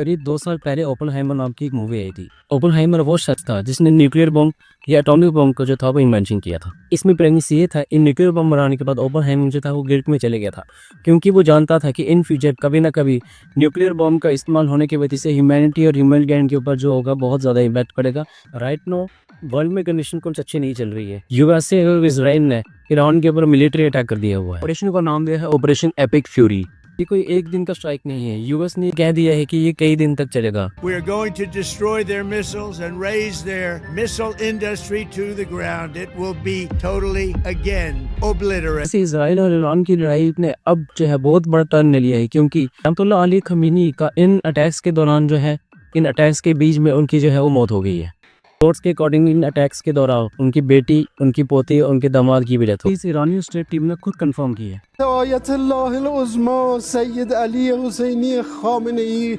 करीब 2 साल पहले ओपेनहाइमर नाम की एक मूवी आई थी। ओपेनहाइमर वो शख्स था जिसने न्यूक्लियर बम या एटॉमिक बम को जो था वो इन्वेंशन किया था। इसमें प्रेमिस ये था, इन न्यूक्लियर बम बनाने के बाद ओपेनहाइमर जो था वो गिल्ट में चले गया था, क्योंकि वो जानता था कि इन फ्यूचर कभी ना कभी न्यूक्लियर बम का इस्तेमाल होने की वजह से ह्यूमैनिटी और ह्यूमन काइंड के ऊपर जो होगा बहुत ज़्यादा इम्पैक्ट पड़ेगा। राइट नो वर्ल्ड में कंडीशन कुछ अच्छी नहीं चल रही है। यूएसए और इजराइल ने ईरान के ऊपर मिलिट्री अटैक कर दिया हुआ है। ऑपरेशन का नाम दिया है ऑपरेशन एपिक फ्यूरी। ये कोई एक दिन का स्ट्राइक नहीं है। यूएस ने कह दिया है कि ये कई दिन तक चलेगा। We are going to destroy their missiles and raise their missile industry to the ground. It will be totally again obliterated. ऐसे इजराइल और ईरान की लड़ाई ने अब जो है बहुत बड़ा टर्न ले लिया है, क्योंकि अयतुल्लाह अली खमीनी का इन अटैक्स के दौरान जो है, इन अटैक्स के बीच में उनकी जो है वो मौत हो गई है। रिपोर्ट्स के अकॉर्डिंग इन अटैक्स के दौरान उनकी बेटी, उनकी पोती और उनके दामाद की भी डेथ हुई। इस ईरानी स्टेट टीम ने खुद कंफर्म की है। आयतुल्लाह उज़्मा सैयद अली हुसैनी खामेनेई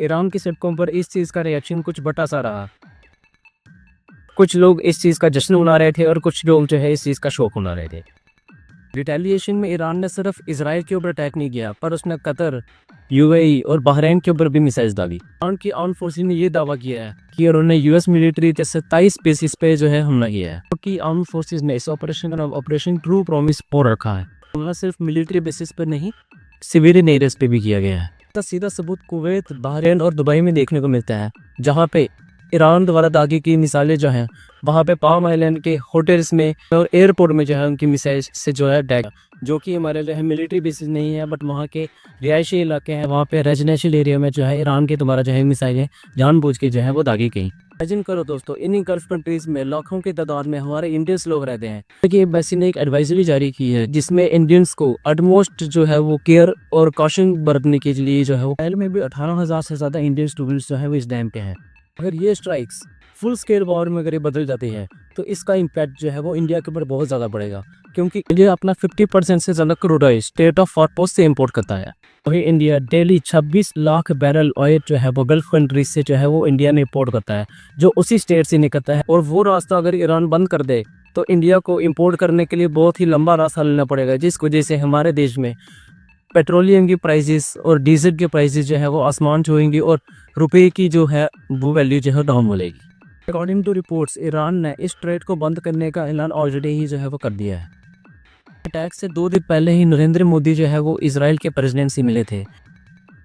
ईरान की सड़कों पर इस चीज़ का रिएक्शन कुछ बटा सा रहा। कुछ लोग इस चीज़ का जश्न मना रहे थे और कुछ लोग जो है इस चीज़ का शौक मना रहे थे। रिटेलिएशन में ईरान ने सिर्फ इजराइल के ऊपर अटैक नहीं किया, पर उसने कतर, यूएई और बहरीन के ऊपर भी मिसाइल्स डाली। ईरान की आर्म फोर्सेस ने यह दावा किया है कि उन्होंने यूएस मिलिट्री के 27 बेसिस पे जो है हमला किया है। क्योंकि आर्म फोर्सेस ने इस ऑपरेशन का नाम ऑपरेशन ट्रू प्रॉमिस बोल रखा है। हमला सिर्फ मिलिट्री बेसिस पर नहीं, सिविलियन एरियाज पे भी किया गया है। इसका सीधा सबूत कुवैत, बहरीन और दुबई में देखने को मिलता है, जहाँ पे ईरान द्वारा दागी की मिसाइलें जो हैं वहाँ पे पाम आइलैंड के होटल्स में और एयरपोर्ट में जो है उनकी मिसाइल से जो है अटैक, जो कि हमारे जो है मिलिट्री बेसिस नहीं है, बट वहाँ के रिहायशी इलाके हैं, वहाँ पे रेजिडेंशियल एरिया में जो है ईरान के द्वारा जो है मिसाइलें जानबूझ के जो है वो दागी गई। इमेजिन करो दोस्तों, इन्हीं गल्फ कंट्रीज में लाखों की तादाद में हमारे इंडियंस लोग रहते हैं। कि एम्बेसी ने एक एडवाइजरी जारी की है जिसमें इंडियंस को अटमोस्ट जो है वो केयर और कॉशन बरतने के लिए जो है वो में भी 18,000 से ज़्यादा इंडियन स्टूडेंट्स जो है वो इस डैम पे हैं। अगर ये स्ट्राइक्स फुल स्केल वॉर में अगर ये बदल जाती है तो इसका इम्पैक्ट जो है वो इंडिया के ऊपर बहुत ज़्यादा पड़ेगा, क्योंकि इंडिया अपना 50% से ज़्यादा क्रूड ऑयल स्टेट ऑफ फॉरपोस से इंपोर्ट करता है। वही India daily 26 lakh barrel oil जो है वो गल्फ कंट्रीज से जो है वो इंडिया में इंपोर्ट करता है, जो उसी स्टेट से निकलता है। और वो रास्ता अगर ईरान बंद कर दे तो इंडिया को इंपोर्ट करने के लिए बहुत ही लंबा रास्ता लेना पड़ेगा, जिस वजह से हमारे देश में पेट्रोलियम की प्राइसेस और डीजल के प्राइसेस जो है वो आसमान छूएंगी और रुपए की जो है वो वैल्यू जो है डाउन मिलेगी। अकॉर्डिंग टू रिपोर्ट्स इन ने इस ट्रेड को बंद करने का ऐलान ऑलरेडी ही जो है वो कर दिया है। अटैक से 2 दिन पहले ही नरेंद्र मोदी जो है वो इजराइल के प्रेसिडेंट से मिले थे।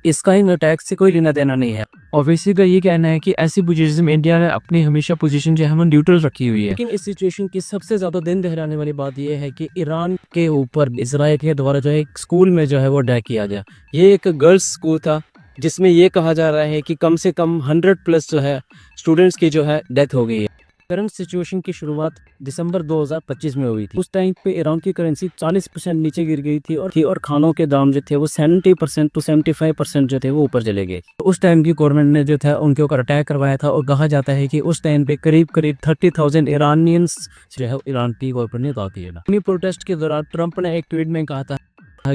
इसका इन अटैक से कोई लेना देना नहीं है। ऑब्वियसली का ये कहना है कि ऐसी पोजीशन में इंडिया ने अपनी हमेशा पोजीशन जो है वो न्यूट्रल रखी हुई है। लेकिन इस सिचुएशन की सबसे ज़्यादा दिन दहराने वाली बात यह है कि ईरान के ऊपर इजराइल के द्वारा जो है एक स्कूल में जो है वो अटैक किया गया। ये एक गर्ल्स स्कूल था जिसमें ये कहा जा रहा है कि कम से कम 100+ जो है स्टूडेंट्स की जो है डेथ हो गई है। करंट सिचुएशन की शुरुआत दिसंबर 2025 में हुई थी। उस टाइम पे ईरान की करेंसी 40% नीचे गिर गई थी और खानों के दाम जो थे वो 70% to 75% जो थे वो ऊपर चले गए। तो उस टाइम की गवर्नमेंट ने जो था उनके ऊपर अटैक करवाया था और कहा जाता है कि उस टाइम पे करीब 30,000 ईरानियंस जो है ईरान की गवर्नमेंट ने दाग दिया। अपनी प्रोटेस्ट के दौरान ट्रंप ने एक ट्वीट में कहा था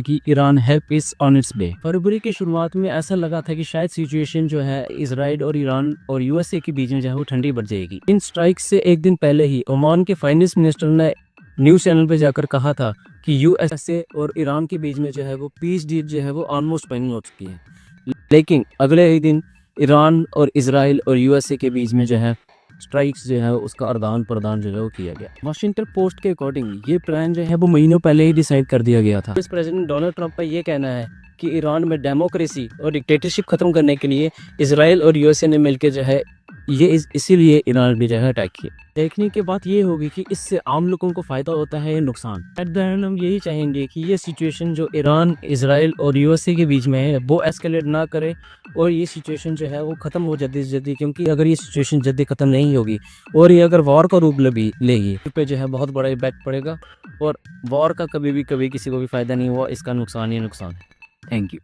कि Iran help is on its way. फरवरी की शुरुआत में ऐसा लगा था कि शायद सिचुएशन जो है इजराइल और ईरान और यूएसए के बीच में जो है वो ठंडी बढ़ जाएगी। इन स्ट्राइक से एक दिन पहले ही ओमान के फाइनेंस मिनिस्टर ने न्यूज़ चैनल पे जाकर कहा था कि यूएसए और ईरान के बीच में जो है वो पीस डील जो है वो ऑलमोस्ट फाइनल हो चुकी है। लेकिन अगले ही दिन ईरान और इजराइल और यूएसए के बीच में जो है स्ट्राइक्स जो है उसका आदान प्रदान जो है वो किया गया। वाशिंगटन पोस्ट के अकॉर्डिंग ये प्लान जो है वो महीनों पहले ही डिसाइड कर दिया गया था। इस प्रेसिडेंट डोनाल्ड ट्रंप का ये कहना है कि ईरान में डेमोक्रेसी और डिक्टेटरशिप खत्म करने के लिए इजराइल और यूएसए ने मिलकर जो है ये इसीलिए ईरान भी जो है अटैक किया। देखने के बाद ये होगी कि इससे आम लोगों को फ़ायदा होता है या नुकसान। एट द एंड हम यही चाहेंगे कि ये सिचुएशन जो ईरान, इजराइल और यूएसए के बीच में है वो एस्केलेट ना करे और ये सिचुएशन जो है वो ख़त्म हो जल्दी से जल्दी, क्योंकि अगर ये सिचुएशन जल्दी ख़त्म नहीं होगी और ये अगर वॉर का रूप लेगी तो पे जो है बहुत बड़ा इम्पैक्ट पड़ेगा और वॉर का कभी भी किसी को भी फ़ायदा नहीं हुआ, इसका नुकसान ही नुकसान है। Thank you.